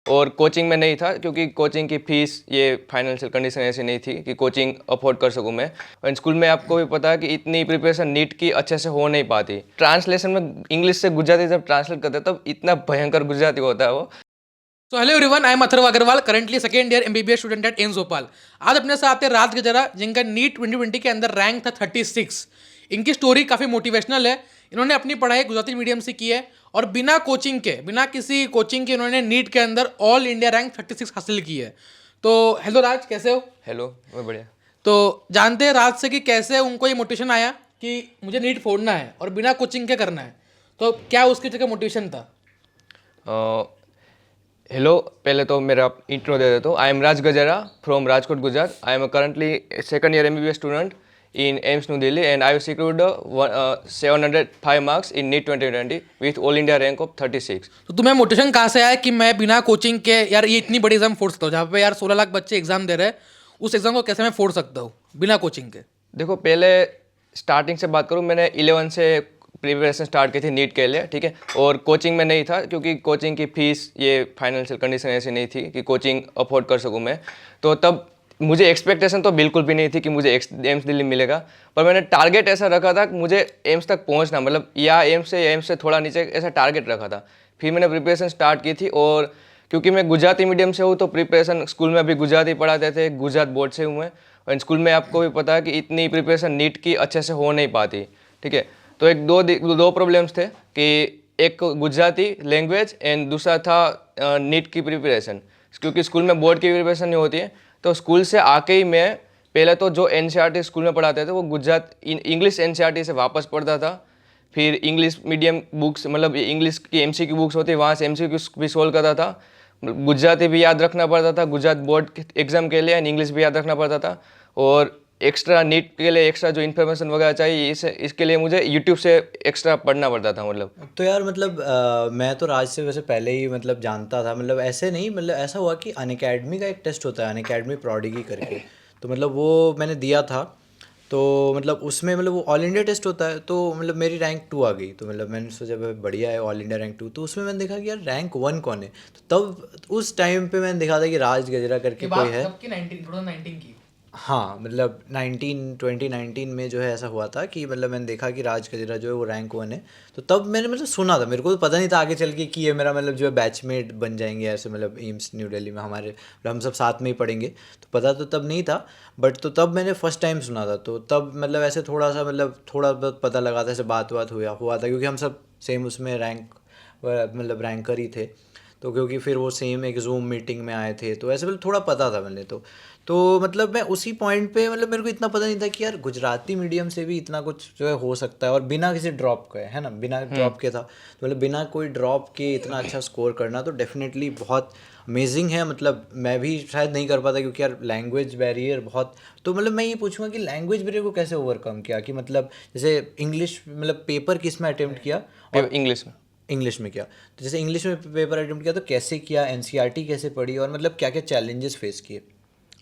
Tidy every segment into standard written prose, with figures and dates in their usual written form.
और कोचिंग में नहीं था क्योंकि कोचिंग की फ़ीस, ये फाइनेंशियल कंडीशन ऐसी नहीं थी कि कोचिंग अफोर्ड कर सकूं मैं। और स्कूल में आपको भी पता है कि इतनी प्रिपरेशन नीट की अच्छे से हो नहीं पाती। ट्रांसलेशन में इंग्लिश से गुजराती जब ट्रांसलेट करते हैं तब इतना भयंकर गुजराती होता है वो। तो hello everyone, I am Atharva Agarwal, currently second year MBBS student at AIIMS Bhopal. आज अपने साथ है राज गजरा, जिनका नीट 2020 के अंदर रैंक था 36। इनकी स्टोरी काफ़ी मोटिवेशनल है। इन्होंने अपनी पढ़ाई गुजराती मीडियम से की है और बिना कोचिंग के, बिना किसी कोचिंग के इन्होंने नीट के अंदर ऑल इंडिया रैंक 36 हासिल की है। तो हेलो राज, कैसे हो? हेलो, मैं बढ़िया। तो जानते हैं राज से कि कैसे उनको ये मोटिवेशन आया कि मुझे नीट फोड़ना है और बिना कोचिंग के करना है। तो क्या उसकी जगह मोटिवेशन था? हेलो, पहले तो मेरा इंट्रो दे देता हूँ। आई एम राज गजरा from Rajkot, Gujarat. I am currently second year MBBS student in AIMS New Delhi, and I have secured 705 marks in NEET 2020 with all India rank of 36. तो तुम्हें मोटिवेशन कहाँ से आया कि मैं बिना कोचिंग के यार ये इतनी बड़ी एग्जाम फोड़ सकता हूँ, जहाँ पे यार 16 लाख बच्चे एग्जाम दे रहे हैं, उस एग्जाम को कैसे मैं फोड़ सकता हूँ बिना कोचिंग के? देखो, पहले स्टार्टिंग से बात करूँ, मैंने 11 से प्रिपरेशन स्टार्ट की थी नीट के लिए, ठीक है। और कोचिंग में नहीं था क्योंकि कोचिंग की फ़ीस, ये फाइनेंशियल कंडीशन ऐसी नहीं थी कि कोचिंग अफोर्ड कर सकूँ मैं। तो तब मुझे एक्सपेक्टेशन तो बिल्कुल भी नहीं थी कि मुझे एम्स दिल्ली मिलेगा, पर मैंने टारगेट ऐसा रखा था कि मुझे एम्स तक पहुंचना, मतलब या एम्स से थोड़ा नीचे, ऐसा टारगेट रखा था। फिर मैंने प्रिपरेशन स्टार्ट की थी। और क्योंकि मैं गुजराती मीडियम से हूँ तो प्रिपरेशन स्कूल में भी गुजराती पढ़ाते थे, गुजरात बोर्ड से हूँ मैं। और स्कूल में आपको भी पता है कि इतनी प्रिपरेशन नीट की अच्छे से हो नहीं पाती, ठीक है। तो एक दो प्रॉब्लम्स थे कि एक गुजराती लैंग्वेज एंड दूसरा था नीट की प्रिपरेशन। क्योंकि स्कूल में बोर्ड की प्रिपरेशन नहीं होती है, तो स्कूल से आके ही मैं पहले तो जो एनसीईआरटी स्कूल में पढ़ाते थे वो गुजरात इंग्लिश एनसीईआरटी से वापस पढ़ता था। फिर इंग्लिश मीडियम बुक्स, मतलब इंग्लिश की एमसीक्यू बुक्स होती है, वहाँ से एमसीक्यू भी सोल्व करता था। गुजराती भी याद रखना पड़ता था गुजरात बोर्ड एग्जाम के लिए, एंड इंग्लिश भी याद रखना पड़ता था। और एक्स्ट्रा नीट के लिए एक्स्ट्रा जो इन्फॉर्मेशन वगैरह चाहिए, इसके लिए मुझे यूट्यूब से एक्स्ट्रा पढ़ना पड़ता था, मतलब। तो यार मतलब मैं तो राज से वैसे पहले ही मतलब जानता था, मतलब ऐसे नहीं, मतलब ऐसा हुआ कि अनअकैडमी का एक टेस्ट होता है, अनअकैडमी प्रोडिगी करके। तो मतलब वो मैंने दिया था। तो मतलब उसमें मतलब वो ऑल इंडिया टेस्ट होता है, तो मतलब मेरी रैंक 2 आ गई। तो मतलब मैंने सोचा भाई बढ़िया है, ऑल इंडिया रैंक 2। तो उसमें मैंने देखा कि यार रैंक 1 कौन है। तो तब उस टाइम पे मैंने देखा था कि राज गजरा करके कोई है। कब की? 2019 की? हाँ मतलब 2019 में जो है ऐसा हुआ था कि मतलब मैंने देखा कि राज गजरा जो है वो रैंक 1 है। तो तब मैंने मतलब सुना था, मेरे को तो पता नहीं था आगे चल के कि ये मेरा मतलब जो है बैचमेट बन जाएंगे ऐसे, मतलब एम्स न्यू दिल्ली में हमारे, मतलब हम सब साथ में ही पढ़ेंगे। तो पता तो तब नहीं था, बट तो तब मैंने फर्स्ट टाइम सुना था। तो तब मतलब ऐसे थोड़ा सा मतलब थोड़ा बहुत पता लगा था, ऐसे बात हुआ था, क्योंकि हम सब सेम उसमें रैंक मतलब रैंकर ही थे। तो क्योंकि फिर वो सेम एक जूम मीटिंग में आए थे, तो ऐसे मतलब थोड़ा पता था मैंने। तो मतलब मैं उसी पॉइंट पे, मतलब मेरे को इतना पता नहीं था कि यार गुजराती मीडियम से भी इतना कुछ जो है हो सकता है, और बिना किसी ड्रॉप के, है ना, बिना ड्रॉप के था। तो मतलब बिना कोई ड्रॉप के इतना अच्छा स्कोर करना तो डेफिनेटली बहुत अमेजिंग है। मतलब मैं भी शायद नहीं कर पाता, क्योंकि यार लैंग्वेज बैरियर बहुत। तो मतलब मैं ये पूछूंगा कि लैंग्वेज बैरियर को कैसे ओवरकम किया, कि मतलब जैसे इंग्लिश मतलब पेपर किस में अटेम्प्ट किया, और इंग्लिश में। इंग्लिश में किया। तो जैसे इंग्लिश में पेपर अटेम्प्ट किया तो कैसे किया, एनसीईआरटी कैसे पढ़ी, और मतलब क्या क्या चैलेंजेस फेस किए?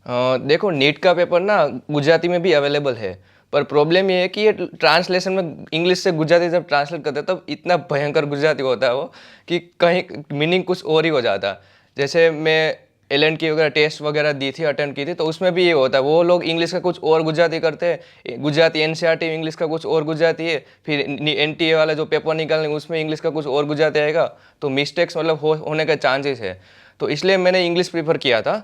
देखो, नीट का पेपर ना गुजराती में भी अवेलेबल है, पर प्रॉब्लम ये है कि ये ट्रांसलेशन में इंग्लिश से गुजराती जब ट्रांसलेट करते हैं तब इतना भयंकर गुजराती होता है वो कि कहीं मीनिंग कुछ और ही हो जाता है। जैसे मैं एल की वगैरह टेस्ट वगैरह दी थी, अटेंड की थी, तो उसमें भी ये होता है, वो लोग इंग्लिश का कुछ और गुजराती करते हैं, गुजराती एनसीईआरटी इंग्लिश का कुछ और गुजराती है, फिर एनटीए वाला जो पेपर निकालने उसमें इंग्लिश का कुछ और गुजराती आएगा, तो मिस्टेक्स मतलब होने के चांसेस है। तो इसलिए मैंने इंग्लिश प्रीफर किया था।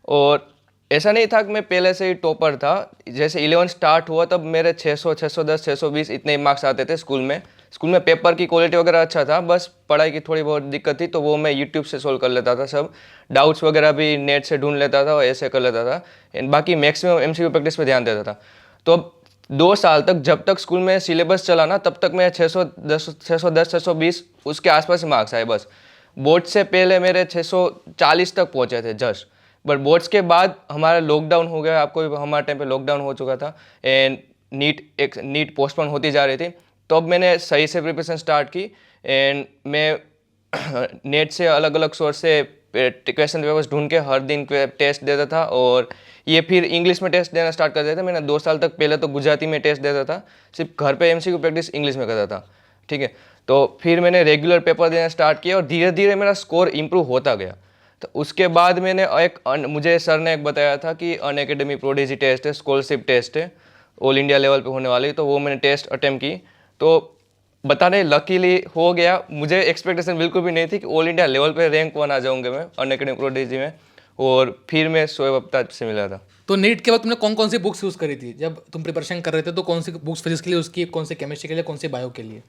और ऐसा नहीं था कि मैं पहले से ही टॉपर था। जैसे 11 स्टार्ट हुआ तब मेरे 600, 610, 620 इतने मार्क्स आते थे स्कूल में। स्कूल में पेपर की क्वालिटी वगैरह अच्छा था, बस पढ़ाई की थोड़ी बहुत दिक्कत थी, तो वो मैं यूट्यूब से सोल्व कर लेता था सब। डाउट्स वगैरह भी नेट से ढूंढ लेता था और ऐसे कर लेता था। एंड बाकी मैक्सिमम एमसीक्यू प्रैक्टिस पे ध्यान देता था। तो अब 2 साल तक जब तक स्कूल में सिलेबस चला ना, तब तक मैं 610, 620 उसके आसपास मार्क्स आए बस। बोर्ड से पहले मेरे 640 तक पहुँचे थे जस्ट। बट बोर्ड्स के बाद हमारा लॉकडाउन हो गया, आपको भी हमारे टाइम पे लॉकडाउन हो चुका था, एंड नीट पोस्टपोन होती जा रही थी। तो अब मैंने सही से प्रिपरेशन स्टार्ट की, एंड मैं नेट से अलग अलग सोर्स से क्वेश्चन पेपर्स ढूंढ के हर दिन टेस्ट देता था। और ये फिर इंग्लिश में टेस्ट देना स्टार्ट कर दिया था मैंने। 2 साल तक पहले तो गुजराती में टेस्ट देता था, सिर्फ घर पे एमसीक्यू प्रैक्टिस इंग्लिश में करता था, ठीक है। तो फिर मैंने रेगुलर पेपर देना स्टार्ट किया और धीरे धीरे मेरा स्कोर इंप्रूव होता गया। तो उसके बाद मैंने मुझे सर ने एक बताया था कि अनअकैडमी प्रोडिजी टेस्ट है, स्कॉलरशिप टेस्ट है, ऑल इंडिया लेवल पे होने वाली, तो वो मैंने टेस्ट अटेम्प्ट की। तो बता नहीं लकीली हो गया। मुझे एक्सपेक्टेशन बिल्कुल भी नहीं थी कि ऑल इंडिया लेवल पे रैंक 1 आ जाऊंगा मैं अनअकैडमी प्रोडिजी में, और फिर मैं शोएब अख्तर से मिला था। तो नीट के बाद तुमने कौन कौन सी बुक्स यूज़ करी थी जब तुम प्रिपरेशन कर रहे थे? तो कौन सी बुक्स फिजिक्स के लिए उसकी, कौन सी केमिस्ट्री के लिए, कौन सी बायो के लिए?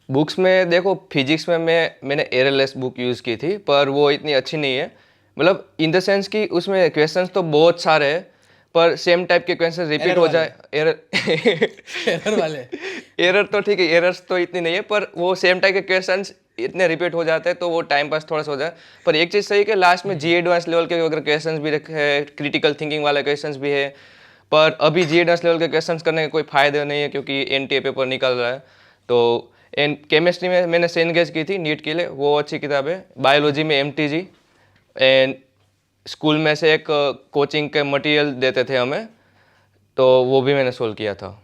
बुक्स में देखो, फिजिक्स में मैंने एररलेस बुक यूज़ की थी, पर वो इतनी अच्छी नहीं है। मतलब इन द सेंस कि उसमें क्वेश्चंस तो बहुत सारे हैं, पर सेम टाइप के क्वेश्चन रिपीट हो जाए, एरर वाले एरर तो ठीक है, एरर्स तो इतनी नहीं है, पर वो सेम टाइप के क्वेश्चंस इतने रिपीट हो जाते हैं तो वो टाइम पास थोड़ा सा हो जाए। पर एक चीज़ सही कि लास्ट में जी एडवांस लेवल के अगर क्वेश्चंस भी रखे, क्रिटिकल थिंकिंग वाले क्वेश्चंस भी है, पर अभी जी एडवांस लेवल के क्वेश्चंस करने का कोई फायदा नहीं है क्योंकि एनटीए पेपर निकल रहा है। तो केमिस्ट्री में मैंने सेनगेज की थी नीट के लिए, वो अच्छी किताब है। बायोलॉजी में एमटीजी, एंड स्कूल में से एक कोचिंग के मटेरियल देते थे हमें, तो वो भी मैंने सोल्व किया था।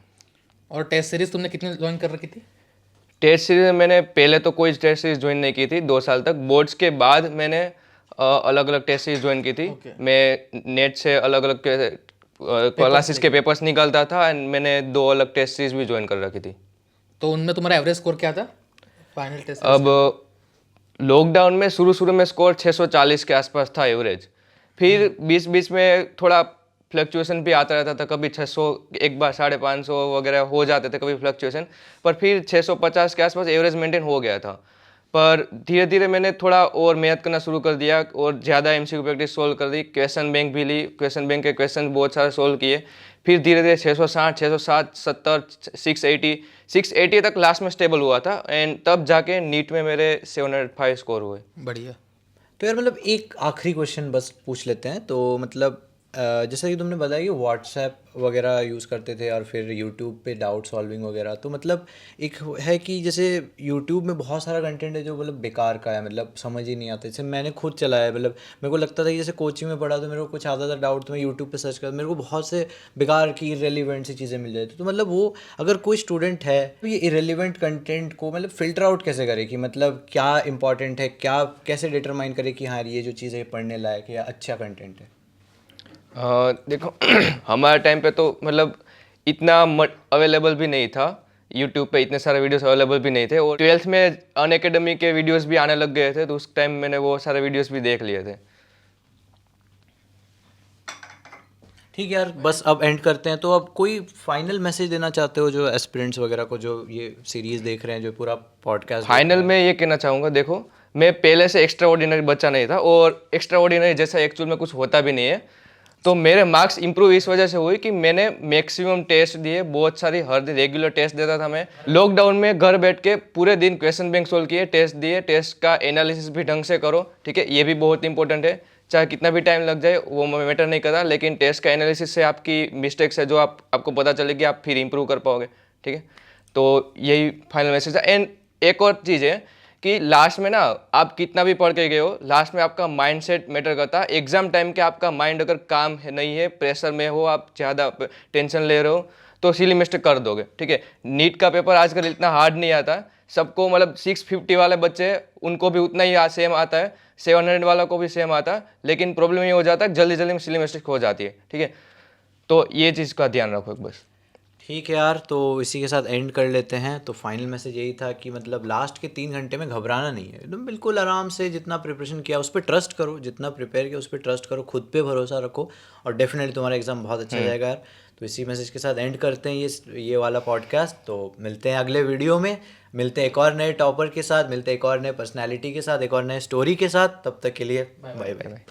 और टेस्ट सीरीज तुमने कितनी ज्वाइन कर रखी थी? टेस्ट सीरीज मैंने पहले तो कोई टेस्ट सीरीज ज्वाइन नहीं की थी 2 साल तक। बोर्ड्स के बाद मैंने अलग अलग टेस्ट सीरीज ज्वाइन की थी। मैं नेट से अलग अलग क्लासेस के पेपर्स निकालता था, एंड मैंने 2 अलग टेस्ट सीरीज भी ज्वाइन कर रखी थी। तो उनमें तुम्हारा एवरेज स्कोर क्या था फाइनल टेस्ट? अब लॉकडाउन में शुरू में स्कोर 640 के आसपास था एवरेज, फिर बीच में थोड़ा फ्लक्चुएशन भी आता रहता था, कभी 600, एक बार 550 वगैरह हो जाते थे कभी फ्लक्चुएशन, पर फिर 650 के आसपास एवरेज मेंटेन हो गया था। पर धीरे धीरे मैंने थोड़ा और मेहनत करना शुरू कर दिया और ज़्यादा एमसीक्यू प्रैक्टिस सोल्व कर दी, क्वेश्चन बैंक भी ली, क्वेश्चन बैंक के क्वेश्चन बहुत सारे सोल्व किए, फिर धीरे धीरे 660, 660, 70, 680 तक लास्ट में स्टेबल हुआ था, एंड तब जाके नीट में मेरे 705 स्कोर हुए। बढ़िया। तो यार मतलब एक आखिरी क्वेश्चन बस पूछ लेते हैं। तो मतलब जैसा कि तुमने बताया कि व्हाट्सएप वगैरह यूज़ करते थे और फिर यूट्यूब पे डाउट सॉल्विंग वगैरह, तो मतलब एक है कि जैसे यूट्यूब में बहुत सारा कंटेंट है जो मतलब बेकार का है, मतलब समझ ही नहीं आता। जैसे मैंने खुद चलाया, मतलब मेरे को लगता था कि जैसे कोचिंग में पढ़ा तो मेरे को कुछ आता था डाउट, तो मैं यूट्यूब पे सर्च करता, मेरे को बहुत से बेकार की इरेलीवेंट सी चीज़ें मिल जाती। तो मतलब वो अगर कोई स्टूडेंट है तो ये इरेलीवेंट कंटेंट को मतलब फ़िल्टर आउट कैसे करे कि मतलब क्या इंपॉर्टेंट है, क्या कैसे डिटरमाइन करे कि हाँ ये जो चीज़ है पढ़ने लायक है या अच्छा कंटेंट है? देखो हमारे टाइम पे तो मतलब इतना अवेलेबल भी नहीं था, यूट्यूब पे इतने सारे वीडियोस अवेलेबल भी नहीं थे, और 12th में अनअकैडमी के वीडियोस भी आने लग गए थे, तो उस टाइम मैंने वो सारे वीडियोस भी देख लिए थे। ठीक है यार, बस अब एंड करते हैं। तो अब कोई फाइनल मैसेज देना चाहते हो जो एस्पिरेंट्स वगैरह को जो ये सीरीज़ देख रहे हैं, जो पूरा पॉडकास्ट? फाइनल में ये कहना चाहूँगा, देखो मैं पहले से एक्स्ट्रा ऑर्डिनरी बच्चा नहीं था, और एक्स्ट्रा ऑर्डिनरी जैसा एक्चुअल में कुछ होता भी नहीं है। तो मेरे मार्क्स इंप्रूव इस वजह से हुई कि मैंने मैक्सिमम टेस्ट दिए, बहुत सारी हर दिन रेगुलर टेस्ट देता था मैं। लॉकडाउन में घर बैठ के पूरे दिन क्वेश्चन बैंक सोल्व किए, टेस्ट दिए, टेस्ट का एनालिसिस भी ढंग से करो, ठीक है, ये भी बहुत इंपॉर्टेंट है। चाहे कितना भी टाइम लग जाए वो मैटर नहीं करता, लेकिन टेस्ट का एनालिसिस से आपकी मिस्टेक्स है जो आपको पता चलेगी, आप फिर इंप्रूव कर पाओगे, ठीक है। तो यही फाइनल मैसेज है। एंड एक और चीज़ है कि लास्ट में ना आप कितना भी पढ़ के गए हो, लास्ट में आपका माइंडसेट मैटर करता है। एग्जाम टाइम के आपका माइंड अगर काम है नहीं है, प्रेशर में हो, आप ज़्यादा टेंशन ले रहे हो, तो सिली मिस्टेक कर दोगे, ठीक है। नीट का पेपर आजकल इतना हार्ड नहीं आता सबको, मतलब 650 वाले बच्चे उनको भी उतना ही सेम आता है, 700 वाला को भी सेम आता है, लेकिन प्रॉब्लम ये हो जाता है जल्दी जल्दी में सिली मिस्टेक हो जाती है, ठीक है। तो ये चीज़ का ध्यान रखो बस। ठीक है यार, तो इसी के साथ एंड कर लेते हैं। तो फाइनल मैसेज यही था कि मतलब लास्ट के 3 घंटे में घबराना नहीं है, एकदम बिल्कुल आराम से जितना प्रिपरेशन किया उस पर ट्रस्ट करो, जितना प्रिपेयर किया उस पर ट्रस्ट करो, खुद पे भरोसा रखो, और डेफिनेटली तुम्हारा एग्ज़ाम बहुत अच्छा जाएगा यार। तो इसी मैसेज के साथ एंड करते हैं ये वाला पॉडकास्ट। तो मिलते हैं अगले वीडियो में, मिलते हैं एक और नए टॉपर के साथ, मिलते हैं एक और नए पर्सनैलिटी के साथ, एक और नए स्टोरी के साथ। तब तक के लिए बाय बाय।